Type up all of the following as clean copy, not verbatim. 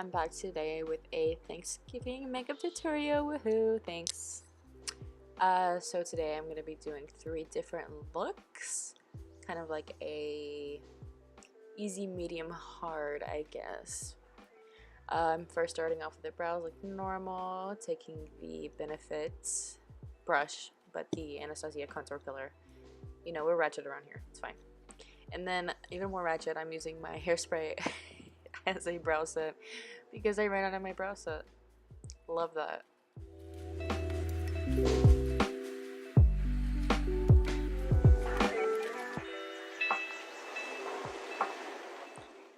I'm back today with a Thanksgiving makeup tutorial. Woohoo, thanks. So today I'm going to be doing 3 different looks, kind of like a easy, medium, hard, I guess. First starting off with the brows like normal, taking the Benefit brush, but the Anastasia contour color. You know, we're ratchet around here, it's fine. And then, even more ratchet, I'm using my hairspray as a brow set because I ran out of my brow set. Love that.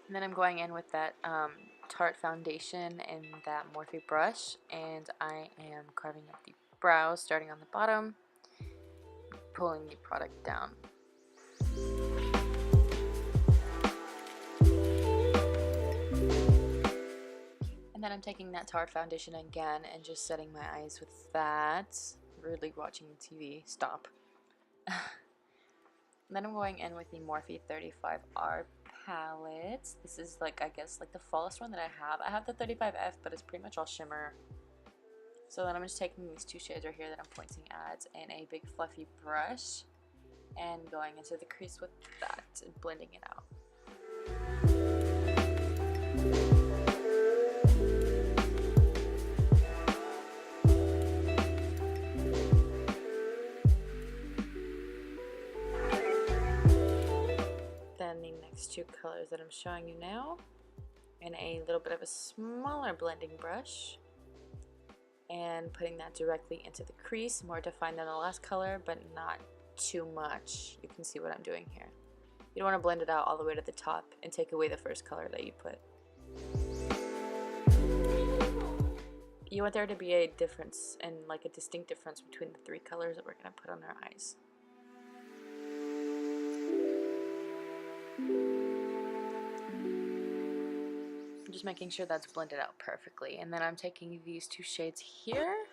And then I'm going in with that Tarte foundation and that Morphe brush, and I am carving up the brows starting on the bottom, pulling the product down. And then I'm taking that Tarte foundation again and just setting my eyes with that. Rudely watching TV. Stop. And then I'm going in with the Morphe 35R palette. This is like, I guess, like the fallest one that I have. I have the 35F, but it's pretty much all shimmer. So then I'm just taking these 2 shades right here that I'm pointing at and a big fluffy brush and going into the crease with that and blending it out. Then the next 2 colors that I'm showing you now, and a little bit of a smaller blending brush, and putting that directly into the crease, more defined than the last color, but not too much. You can see what I'm doing here. You don't want to blend it out all the way to the top and take away the first color that you put. You want there to be a difference, and like a distinct difference between the 3 colors that we're going to put on our eyes. I'm just making sure that's blended out perfectly. And then I'm taking these 2 shades here,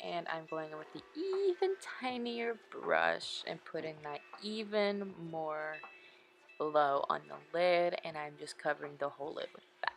and I'm going in with the even tinier brush and putting that even more below on the lid, and I'm just covering the whole lid with that.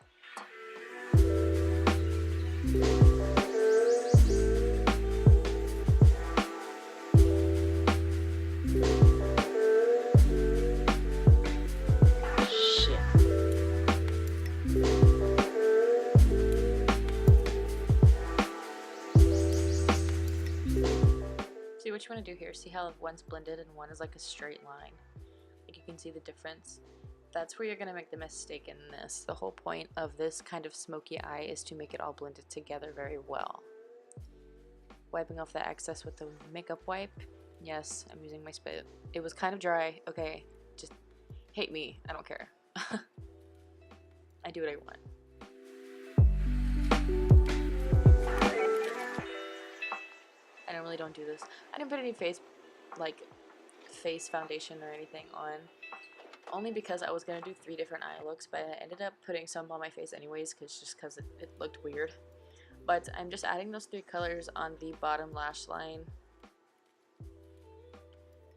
See what you want to do here. See how one's blended and one is like a straight line. Like you can see the difference. That's where you're going to make the mistake in this. The whole point of this kind of smoky eye is to make it all blended together very well. Wiping off the excess with the makeup wipe. Yes, I'm using my spit. It was kind of dry. Okay, just hate me. I don't care. I do what I want. I normally don't do this. I didn't put any face foundation or anything on, only because I was gonna do 3 different eye looks, but I ended up putting some on my face anyways, because it looked weird. But I'm just adding those 3 colors on the bottom lash line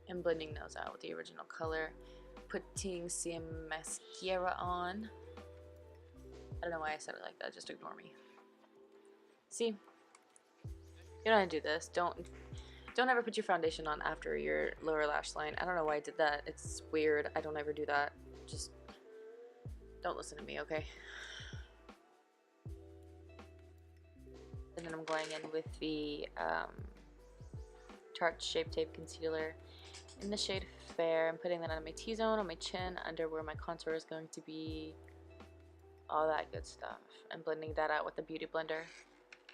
and blending those out with the original color. Putting some mascara on. I don't know why I said it like that. Just ignore me. See? You don't want to do this. Don't ever put your foundation on after your lower lash line. I don't know why I did that. It's weird. I don't ever do that. Just don't listen to me, okay? And then I'm going in with the Tarte Shape Tape Concealer in the shade Fair. I'm putting that on my T-zone, on my chin, under where my contour is going to be. All that good stuff. I'm blending that out with a beauty blender.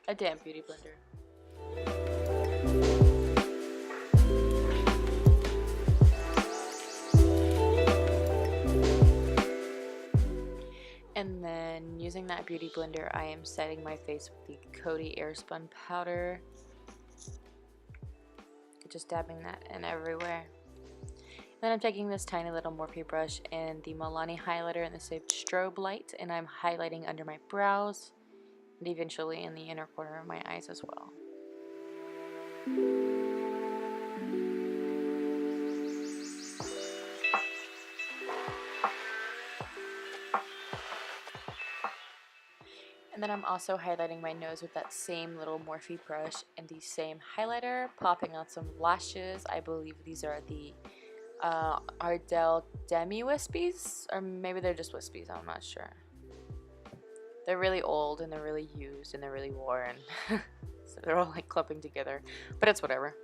A damp beauty blender. And then using that beauty blender, I am setting my face with the Coty Airspun powder. Just dabbing that in everywhere. Then I'm taking this tiny little Morphe brush and the Milani highlighter in the shade Strobe Light, and I'm highlighting under my brows and eventually in the inner corner of my eyes as well. then I'm also highlighting my nose with that same little Morphe brush and the same highlighter, popping out some lashes. I believe these are the Ardell Demi Wispies, or maybe they're just Wispies, I'm not sure. They're really old and they're really used and they're really worn. So they're all like clumping together, but it's whatever.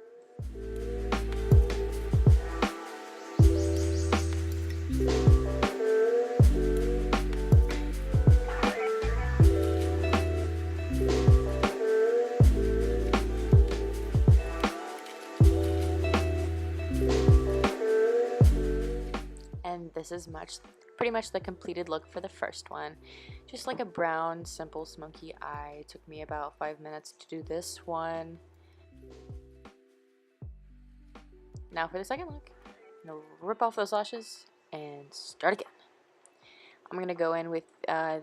And this is pretty much the completed look for the first one. Just like a brown, simple, smoky eye. It took me about 5 minutes to do this one. Now for the second look. I'm gonna rip off those lashes and start again. I'm gonna go in with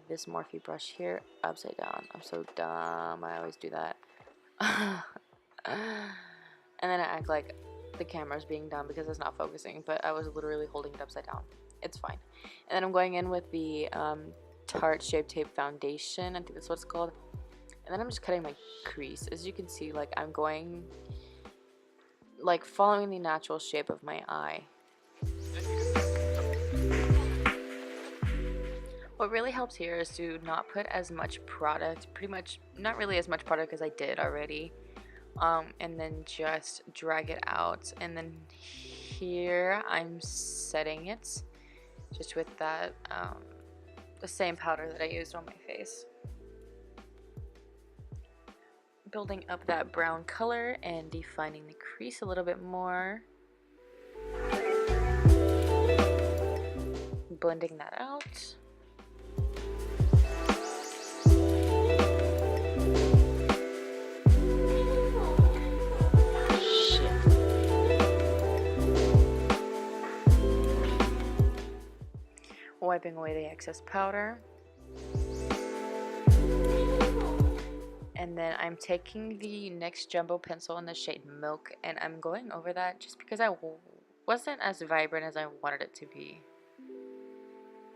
this Morphe brush here, upside down. I'm so dumb, I always do that. And then I act like the camera's being dumb because it's not focusing, but I was literally holding it upside down. It's fine. And then I'm going in with the Tarte Shape Tape Foundation, I think that's what it's called. And then I'm just cutting my crease. As you can see, like I'm going, like following the natural shape of my eye. What really helps here is to not put as much product, pretty much not really as much product as I did already, and then just drag it out. And then here I'm setting it just with that the same powder that I used on my face, building up that brown color and defining the crease a little bit more, blending that out. Wiping away the excess powder. And then I'm taking the NYX Jumbo Pencil in the shade Milk, and I'm going over that just because I wasn't as vibrant as I wanted it to be.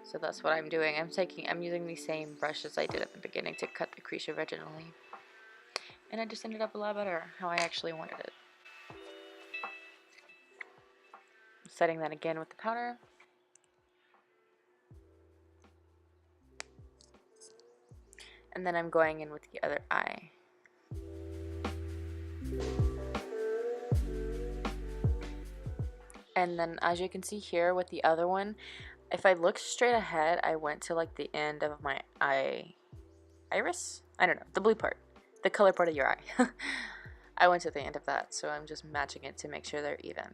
So that's what I'm doing. I'm using the same brush as I did at the beginning to cut the crease originally. And it just ended up a lot better how I actually wanted it. Setting that again with the powder. And then I'm going in with the other eye. And then as you can see here with the other one, if I look straight ahead, I went to like the end of my iris? I don't know, the blue part, the color part of your eye. I went to the end of that, so I'm just matching it to make sure they're even.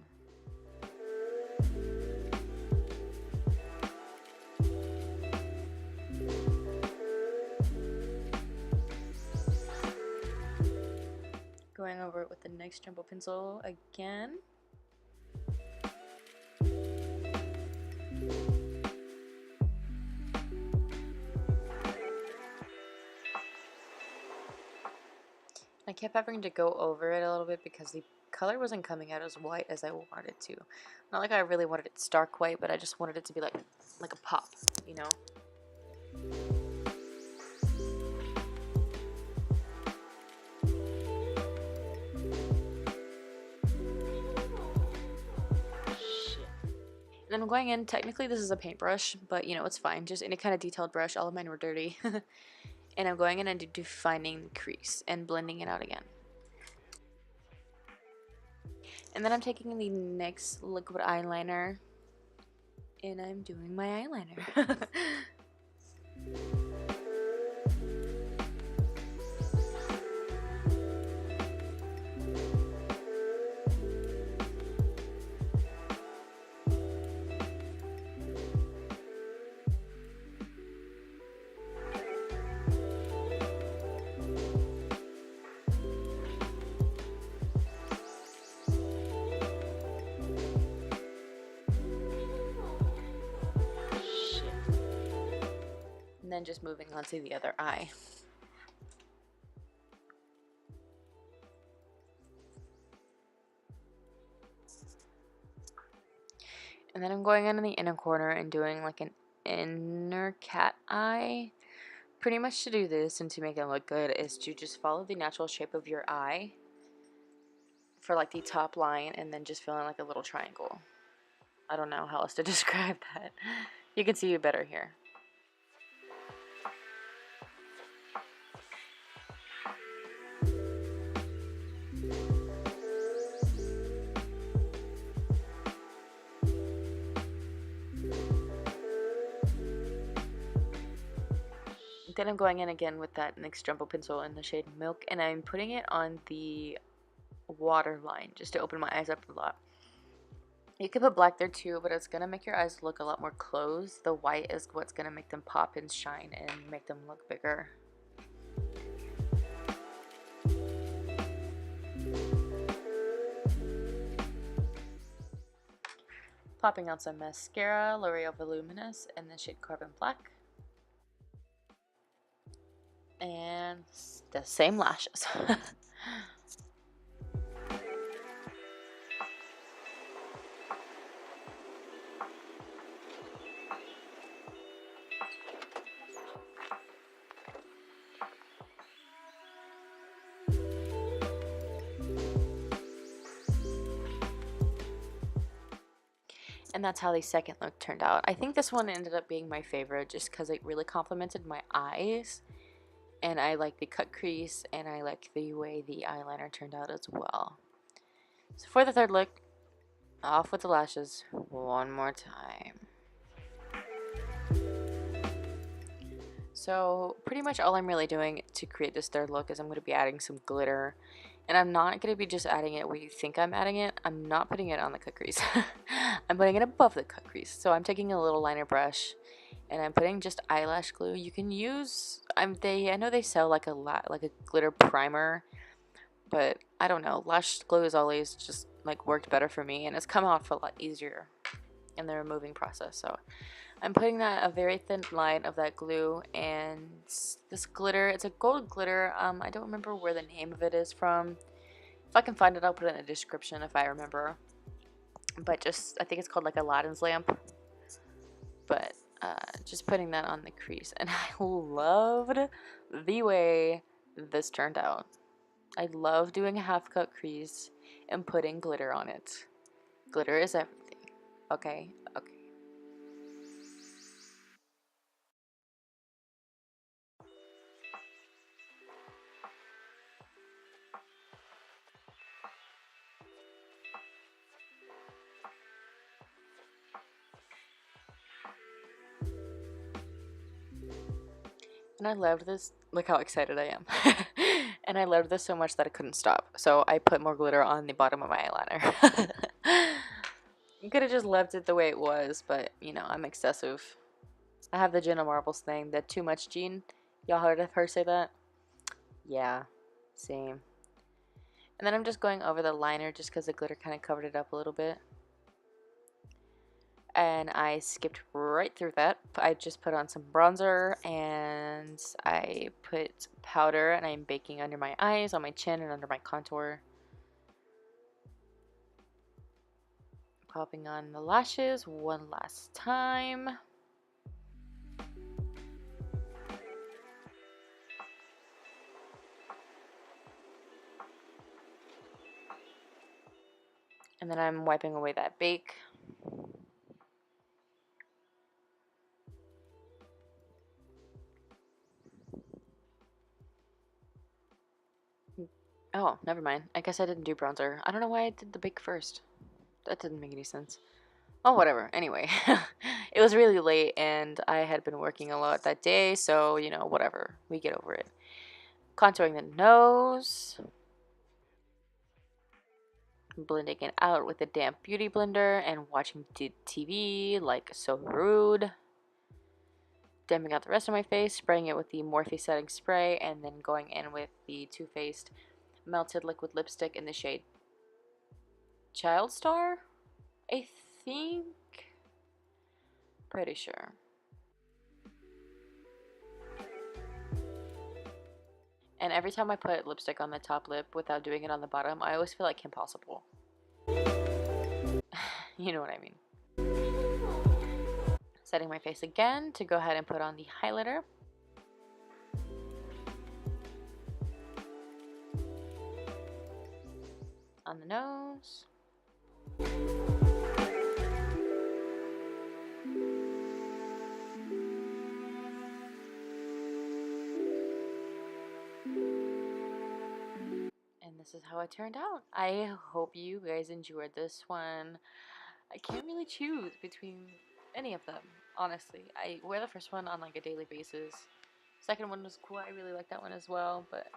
Going over it with the NYX Jumbo Pencil again. I kept having to go over it a little bit because the color wasn't coming out as white as I wanted it to. Not like I really wanted it stark white, but I just wanted it to be like a pop, you know? And then I'm going in, technically this is a paintbrush, but you know, it's fine. Just any kind of detailed brush, all of mine were dirty. And I'm going in and defining the crease and blending it out again. And then I'm taking the NYX liquid eyeliner and I'm doing my eyeliner. And then just moving on to the other eye. And then I'm going in the inner corner and doing like an inner cat eye Pretty much to do this and to make it look good is to just follow the natural shape of your eye for like the top line and then just fill in like a little triangle. I don't know how else to describe that. You can see it better here. Then I'm going in again with that NYX Jumbo pencil in the shade Milk, and I'm putting it on the water line just to open my eyes up a lot. You could put black there too, but it's going to make your eyes look a lot more closed. The white is what's going to make them pop and shine and make them look bigger. Popping on some mascara, L'Oreal Voluminous, in the shade Carbon Black. And the same lashes. And that's how the second look turned out. I think this one ended up being my favorite just because it really complemented my eyes. And I like the cut crease, and I like the way the eyeliner turned out as well. So for the third look, off with the lashes one more time. So pretty much all I'm really doing to create this third look is I'm going to be adding some glitter. And I'm not going to be just adding it where you think I'm adding it. I'm not putting it on the cut crease. I'm putting it above the cut crease. So I'm taking a little liner brush and I'm putting just eyelash glue. You can use, I know they sell like a glitter primer, but I don't know. Lash glue has always just like worked better for me, and it's come off a lot easier in the removing process. So I'm putting that a very thin line of that glue, and this glitter, it's a gold glitter. I don't remember where the name of it is from. If I can find it, I'll put it in the description if I remember. But just, I think it's called like Aladdin's lamp. But just putting that on the crease, and I loved the way this turned out. I love doing a half cut crease and putting glitter on it. Glitter is everything. Okay, okay. And I loved this. Look how excited I am. And I loved this so much that I couldn't stop. So I put more glitter on the bottom of my eyeliner. You could have just left it the way it was, but you know, I'm excessive. I have the Jenna Marbles thing, the too much gene. Y'all heard of her say that? Yeah, same. And then I'm just going over the liner just because the glitter kind of covered it up a little bit. And I skipped right through that. I just put on some bronzer, and I put powder, and I'm baking under my eyes, on my chin, and under my contour. Popping on the lashes one last time. And then I'm wiping away that bake. Oh, never mind. I guess I didn't do bronzer. I don't know why I did the bake first. That didn't make any sense. Oh, whatever. Anyway, it was really late and I had been working a lot that day, so, you know, whatever. We get over it. Contouring the nose. Blending it out with a damp beauty blender and watching TV like so rude. Damping out the rest of my face, spraying it with the Morphe setting spray, and then going in with the Too Faced melted liquid lipstick in the shade Child Star, I think. Pretty sure. And every time I put lipstick on the top lip without doing it on the bottom, I always feel like Kim Possible. You know what I mean. Setting my face again to go ahead and put on the highlighter. on the nose. And this is how it turned out. I hope you guys enjoyed this one. I can't really choose between any of them, honestly. I wear the first one on like a daily basis. Second one was cool. I really like that one as well, but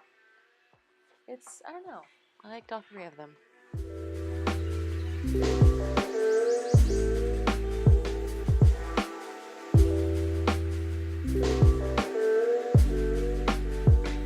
I don't know. I liked all three of them.